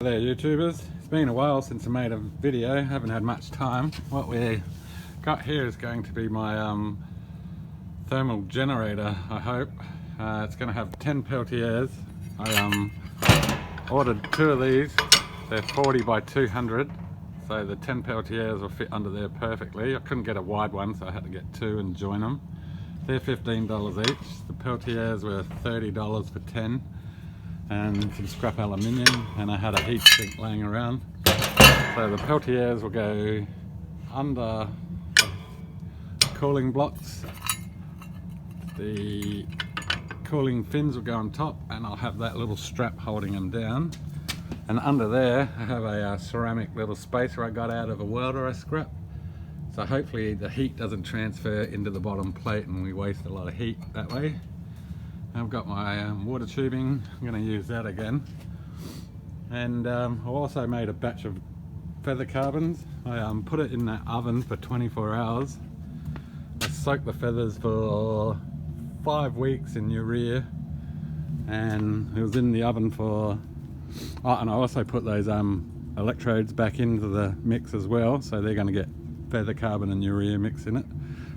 G'day YouTubers, it's been a while since I made a video, haven't had much time. What we got here is going to be my thermal generator, I hope. It's going to have 10 peltiers. I ordered 2 of these, they're 40 by 200, so the 10 peltiers will fit under there perfectly. I couldn't get a wide one, so I had to get 2 and join them. They're $15 each. The peltiers were $30 for 10. And some scrap aluminium, and I had a heat sink laying around. So the peltiers will go under the cooling blocks, the cooling fins will go on top, and I'll have that little strap holding them down. And under there I have a ceramic little spacer I got out of a welder I scrapped, so hopefully the heat doesn't transfer into the bottom plate and we waste a lot of heat that way. I've got my water tubing, I'm going to use that again. And I also made a batch of feather carbons. I put it in the oven for 24 hours. I soaked the feathers for 5 weeks in urea, and it was in the oven for... Oh, and I also put those electrodes back into the mix as well, so they're going to get feather carbon and urea mix in it.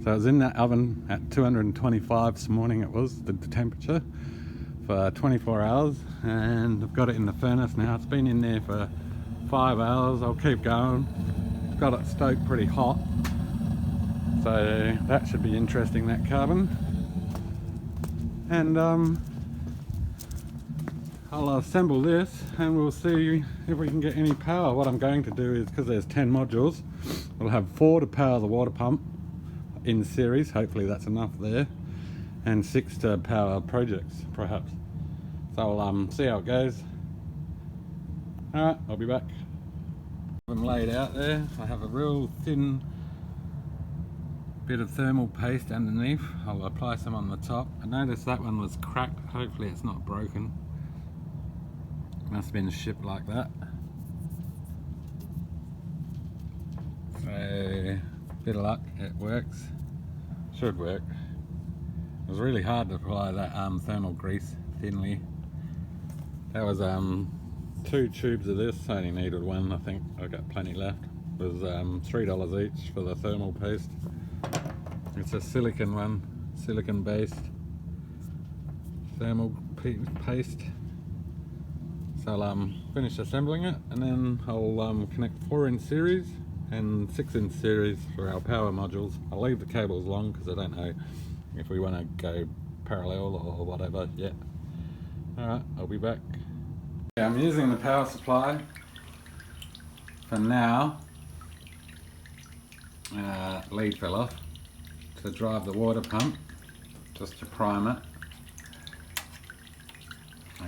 So I was in that oven at 225 this morning, it was the temperature, for 24 hours, and I've got it in the furnace now. It's been in there for 5 hours. I'll keep going. Got it stoked pretty hot, so that should be interesting, that carbon. And I'll assemble this and we'll see if we can get any power. What I'm going to do is, because there's 10 modules, we'll have 4 to power the water pump in series, hopefully that's enough there, and 6 to power projects perhaps. So I'll see how it goes. Alright, I'll be back. I'm laid out there. I have a real thin bit of thermal paste underneath. I'll apply some on the top. I noticed that one was cracked, hopefully it's not broken. Must have been shipped like that. So, bit of luck, it works. Should work. It was really hard to apply that thermal grease thinly. That was 2 tubes of this, I only needed 1, I think. I've got plenty left. It was $3 each for the thermal paste. It's a silicon one, silicon based thermal paste. So I'll finish assembling it, and then I'll connect 4 in series and 6 in series for our power modules. I'll leave the cables long because I don't know if we want to go parallel or whatever yet. Alright, I'll be back. Yeah, I'm using the power supply for now. Lead fell off, to drive the water pump, just to prime it.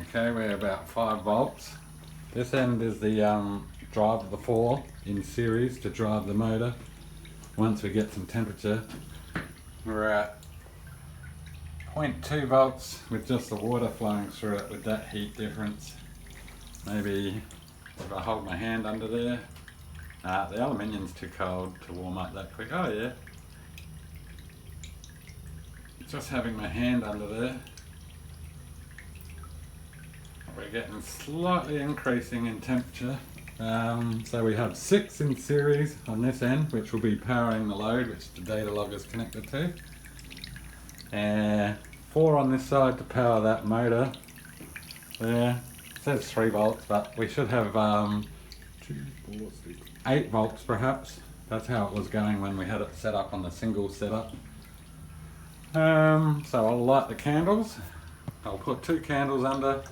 Okay, we're about 5 volts. This end is the drive of the 4 in series to drive the motor. Once we get some temperature, we're at 0.2 volts with just the water flowing through it with that heat difference. Maybe if I hold my hand under there. The aluminium's too cold to warm up that quick. Oh yeah. Just having my hand under there. We're getting slightly increasing in temperature. So we have 6 in series on this end, which will be powering the load, which the data log is connected to. And 4 on this side to power that motor. There, it says 3 volts, but we should have 8 volts perhaps. That's how it was going when we had it set up on the single setup. So I'll light the candles. I'll put 2 candles under.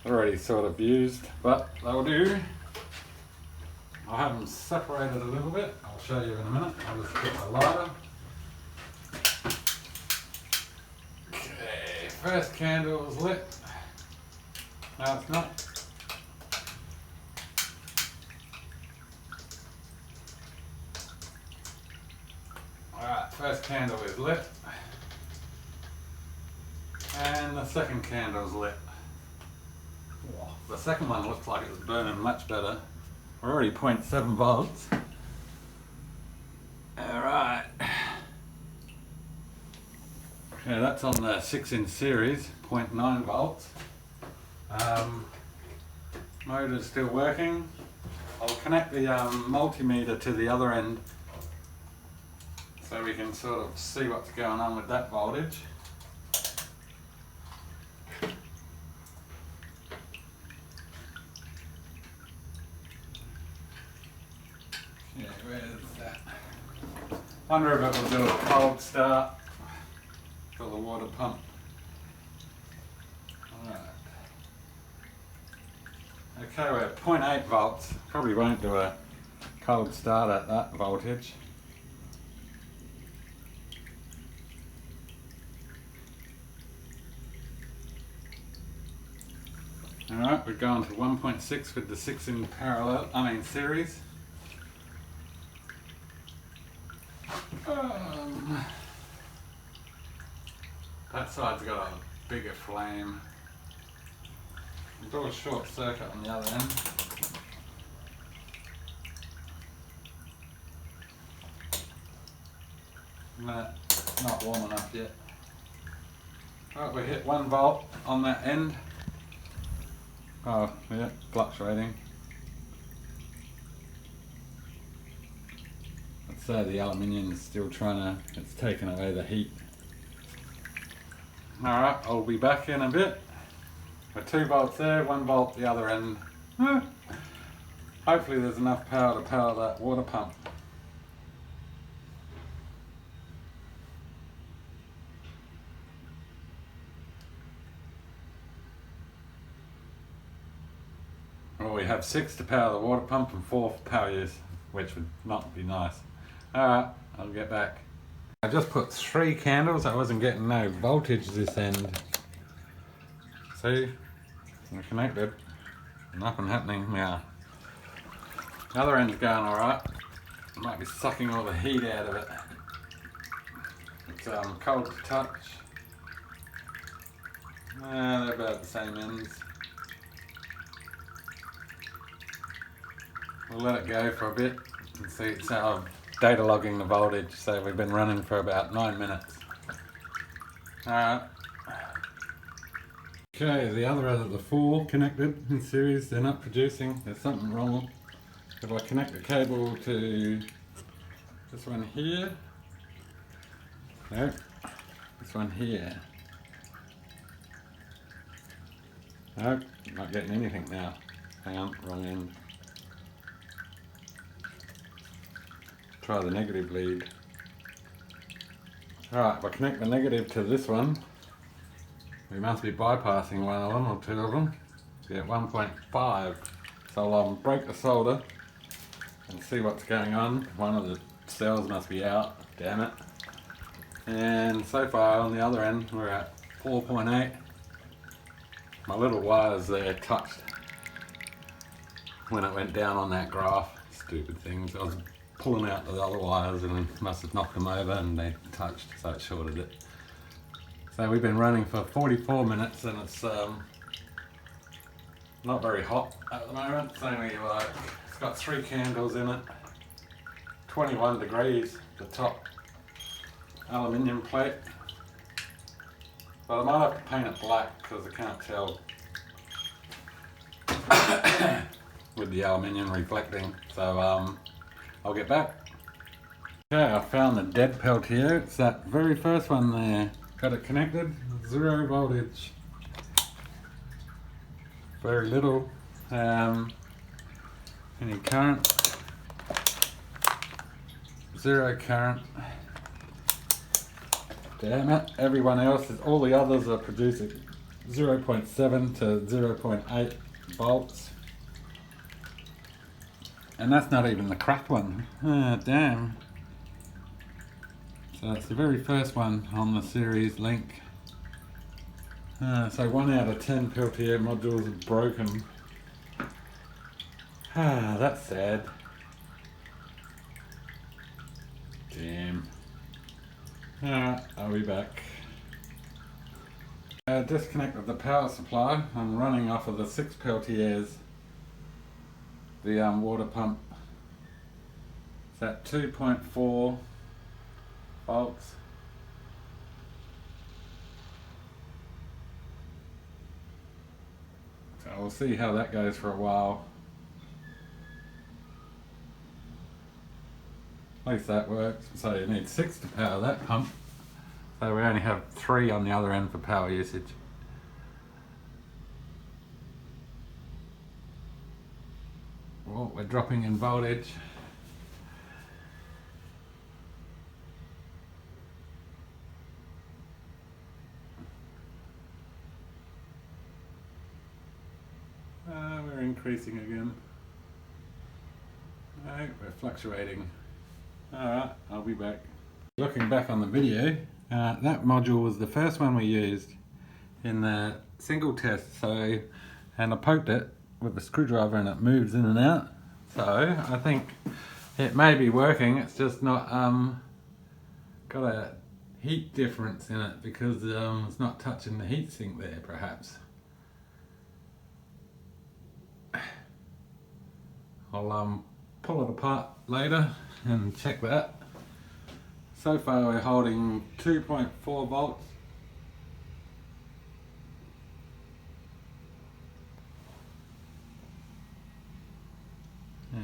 Already sort of used, but they'll do. I'll have them separated a little bit. I'll show you in a minute. I'll just get the lighter. Okay, first candle is lit. No, it's not. Alright, first candle is lit. And the second candle is lit. The second one looks like it's burning much better. We're already 0.7 volts. Alright. Yeah, that's on the 6-inch series, 0.9 volts. Motor's still working. I'll connect the multimeter to the other end so we can sort of see what's going on with that voltage. Yeah, where is that? Wonder if it will do a cold start for the water pump. Alright. Okay, we're at 0.8 volts. Probably won't do a cold start at that voltage. Alright, we're going to 1.6 with the 6-in series. That side's got a bigger flame. Do a short circuit on the other end. No, not warm enough yet. Right, we hit 1 volt on that end. Oh, yeah, fluctuating. Let's say the aluminium is still it's taking away the heat. Alright, I'll be back in a bit. With 2 volts there, 1 volt the other end. Hopefully there's enough power to power that water pump. Well, we have 6 to power the water pump and 4 for power use, which would not be nice. Alright, I'll get back. I just put 3 candles, I wasn't getting no voltage this end. See, we're connected, nothing happening now. The other end's going alright, might be sucking all the heat out of it. It's cold to touch. They're about the same ends. We'll let it go for a bit and see. It's data logging the voltage, so we've been running for about 9 minutes. Alright. Okay, the other end of the 4 connected in series, they're not producing, there's something wrong. If I connect the cable to this one here, no, this one here. No, not getting anything now. Hang on, wrong end. Try the negative lead. Alright, if I connect the negative to this one, we must be bypassing one of them or 2 of them. Get 1.5. So I'll break the solder and see what's going on. One of the cells must be out, damn it. And so far on the other end we're at 4.8. My little wires there touched when it went down on that graph. Stupid things. I was pulling out the other wires and it must have knocked them over and they touched, so it shorted it. So we've been running for 44 minutes and it's not very hot at the moment. It's only it's got 3 candles in it, 21 degrees, the top aluminium plate. But I might have to paint it black because I can't tell with the aluminium reflecting. So I'll get back. Okay, I found the dead Peltier. It's that very first one there. Got it connected, 0 voltage. Very little any current. 0 current. Damn it, everyone else, all the others are producing 0.7 to 0.8 volts. And that's not even the cracked one. Ah, damn. So it's the very first one on the series link. So 1 out of 10 Peltier modules are broken. Ah, that's sad. Damn. Alright, I'll be back. Disconnected the power supply. I'm running off of the 6 Peltiers. The water pump. It's at 2.4 volts. So we'll see how that goes for a while. At least that works. So you need 6 to power that pump. So we only have 3 on the other end for power usage. Well, we're dropping in voltage. We're increasing again. No, we're fluctuating. Alright, I'll be back. Looking back on the video, that module was the first one we used in the single test. So, and I poked it with a screwdriver and it moves in and out. So I think it may be working. It's just not got a heat difference in it because it's not touching the heatsink there, perhaps. I'll pull it apart later and check that. So far we're holding 2.4 volts.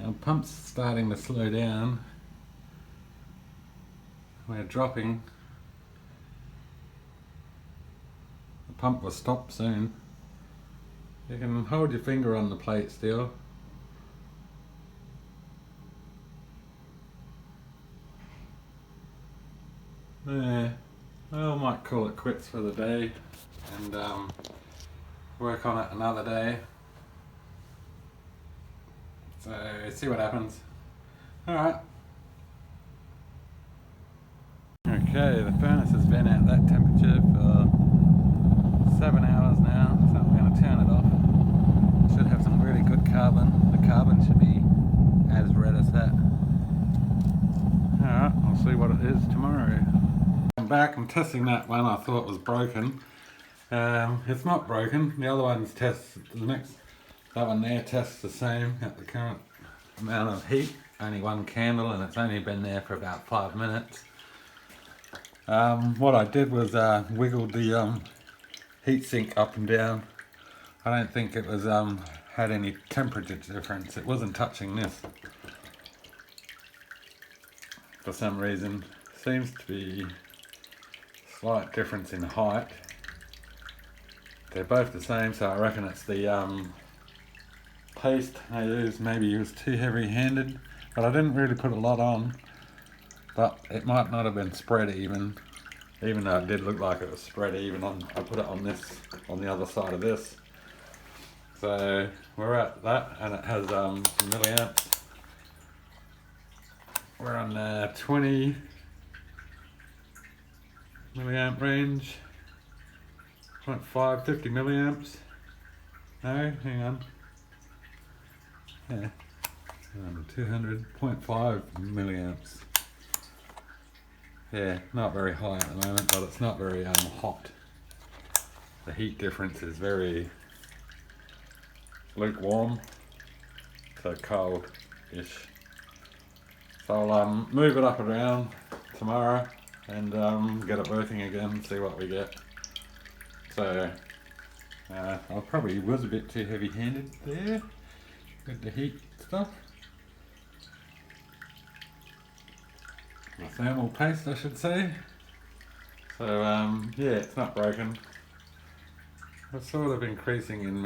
Our pump's starting to slow down. We're dropping. The pump will stop soon. You can hold your finger on the plate still. Yeah, well, I might call it quits for the day and work on it another day. So see what happens. Alright. Okay, the furnace has been at that temperature for 7 hours now, so I'm going to turn it off. It should have some really good carbon. The carbon should be as red as that. Alright, I'll see what it is tomorrow. I'm back, I'm testing that one I thought was broken. It's not broken. The other one's that one there tests the same at the current amount of heat. Only one candle and it's only been there for about 5 minutes. What I did was wiggled the heatsink up and down. I don't think it was had any temperature difference. It wasn't touching this. For some reason, seems to be slight difference in height. They're both the same, so I reckon it's the paste I used. Maybe it was too heavy-handed, but I didn't really put a lot on. But it might not have been spread even though it did look like it was spread even on. I put it on the other side of this. So we're at that, and it has milliamps. We're on 20 milliamp range. 0.5, 50 milliamps. No, hang on. Yeah, 200.5 milliamps. Yeah, not very high at the moment, but it's not very hot. The heat difference is very lukewarm, so cold-ish. So I'll move it up around tomorrow and get it working again, see what we get. So I probably was a bit too heavy-handed there with the heat stuff. The thermal paste, I should say. So yeah, it's not broken. It's sort of increasing in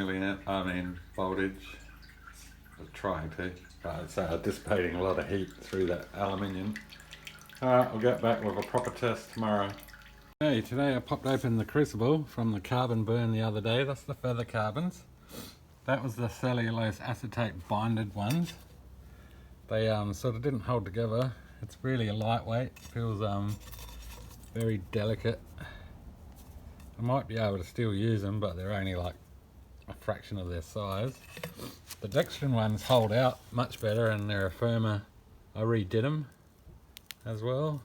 voltage. I'm trying to, but it's dissipating a lot of heat through that aluminium. Alright, I'll get back with a proper test tomorrow. Hey, today I popped open the crucible from the carbon burn the other day. That's the feather carbons. That was the cellulose acetate binded ones. They sort of didn't hold together. It's really a lightweight, feels very delicate. I might be able to still use them, but they're only like a fraction of their size. The Dextrin ones hold out much better and they're firmer. I redid them as well.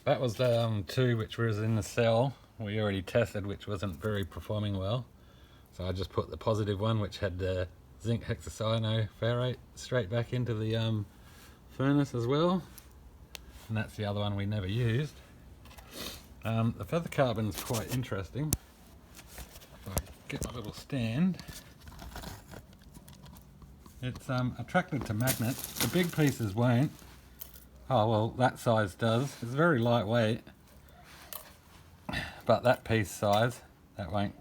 That was the 2 which was in the cell we already tested, which wasn't very performing well. So I just put the positive one, which had the zinc hexacyanoferrate, straight back into the furnace as well. And that's the other one we never used. The feather carbon's quite interesting. get my little stand. It's attracted to magnets. The big pieces won't. Oh well, that size does. It's very lightweight. But that piece size, that won't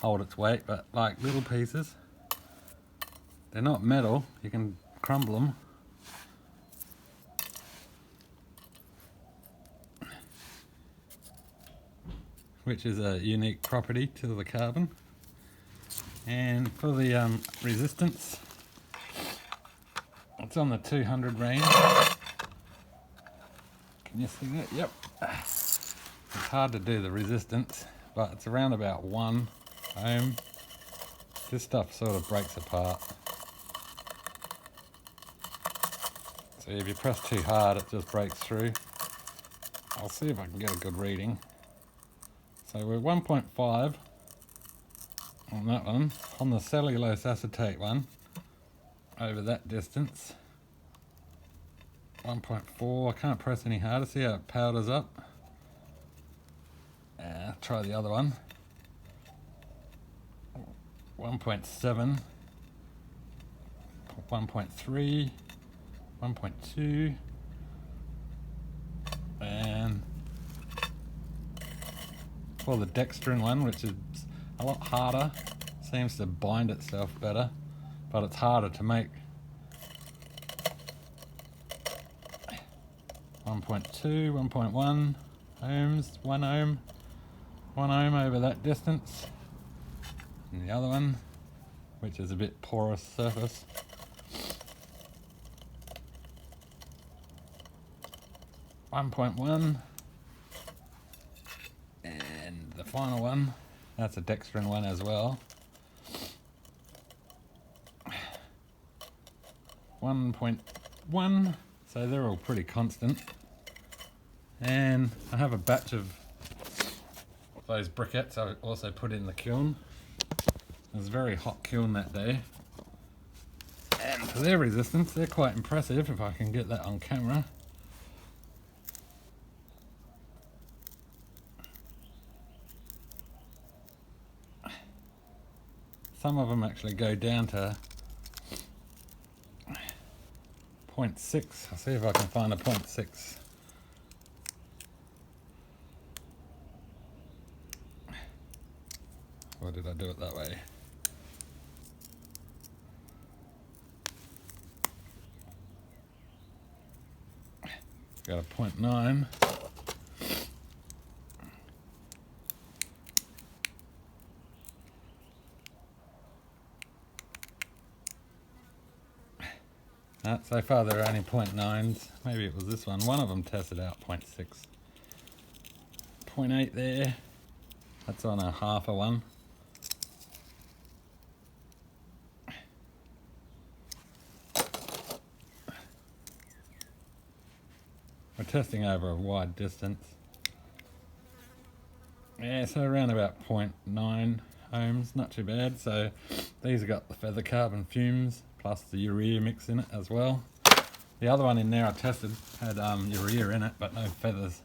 hold its weight. But like little pieces, they're not metal. You can crumble them. Which is a unique property to the carbon. And for the resistance, it's on the 200 range. Can you see that? Yep. It's hard to do the resistance, but it's around about 1 ohm. This stuff sort of breaks apart. So if you press too hard, it just breaks through. I'll see if I can get a good reading. So we're 1.5 on that one. On the cellulose acetate one, over that distance, 1.4. I can't press any harder. See how it powders up? Try the other one. 1.7, 1.3, 1.2, and for the dextrin one, which is a lot harder, seems to bind itself better, but it's harder to make. 1.2, 1.1 ohms, 1 ohm, 1 ohm over that distance. And the other one, which is a bit porous surface, 1.1, and the final one, that's a dextrin one as well, 1.1, so they're all pretty constant. And I have a batch of those briquettes I also put in the kiln. It was a very hot kiln that day, and for their resistance, they're quite impressive if I can get that on camera. Some of them actually go down to 0.6. I'll see if I can find a 0.6. Or did I do it that way? Got a 0.9. So far there are only 0.9s. Maybe it was this one. One of them tested out 0.6. 0.8 there. That's on a half a one. We're testing over a wide distance. Yeah, so around about 0.9 ohms, not too bad. So these have got the feather carbon fumes plus the urea mix in it as well. The other one in there I tested had urea in it but no feathers.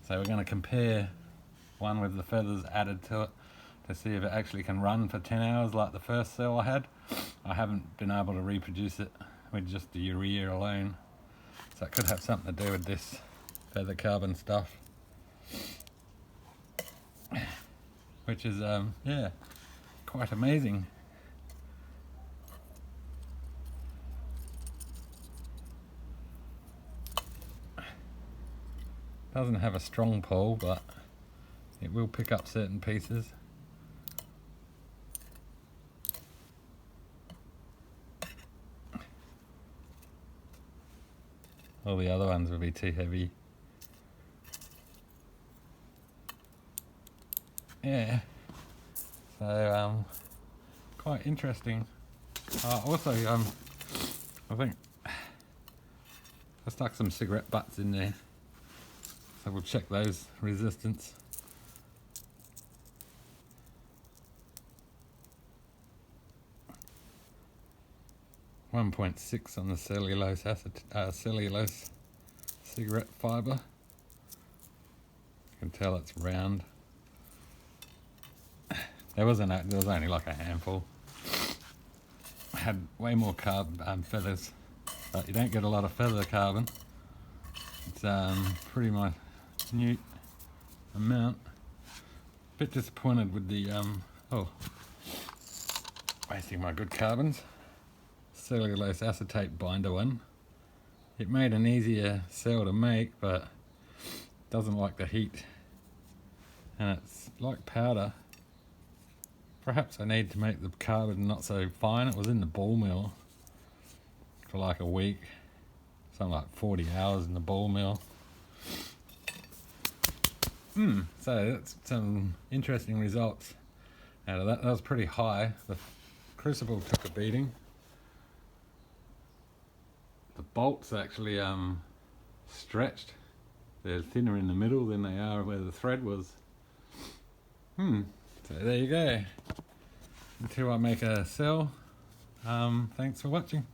So we're going to compare one with the feathers added to it to see if it actually can run for 10 hours like the first cell I had. I haven't been able to reproduce it with just the urea alone. So it could have something to do with this feather carbon stuff. Which is, yeah, quite amazing. Doesn't have a strong pull, but it will pick up certain pieces. All the other ones will be too heavy. Yeah, so quite interesting. Also, I think I stuck some cigarette butts in there, so we'll check those resistance. .6 on the cellulose cellulose cigarette fibre. You can tell it's round. There was only like a handful. Had way more feathers, but you don't get a lot of feather carbon. It's pretty much minute amount. Bit disappointed with the wasting my good carbons. Cellulose acetate binder one. It made an easier cell to make, but doesn't like the heat, and it's like powder. Perhaps I need to make the carbon not so fine. It was in the ball mill for like a week, something like 40 hours in the ball mill. So that's some interesting results out of that. That was pretty high. The crucible took a beating. The bolts actually stretched. They're thinner in the middle than they are where the thread was. So there you go. Until I make a cell. Thanks for watching.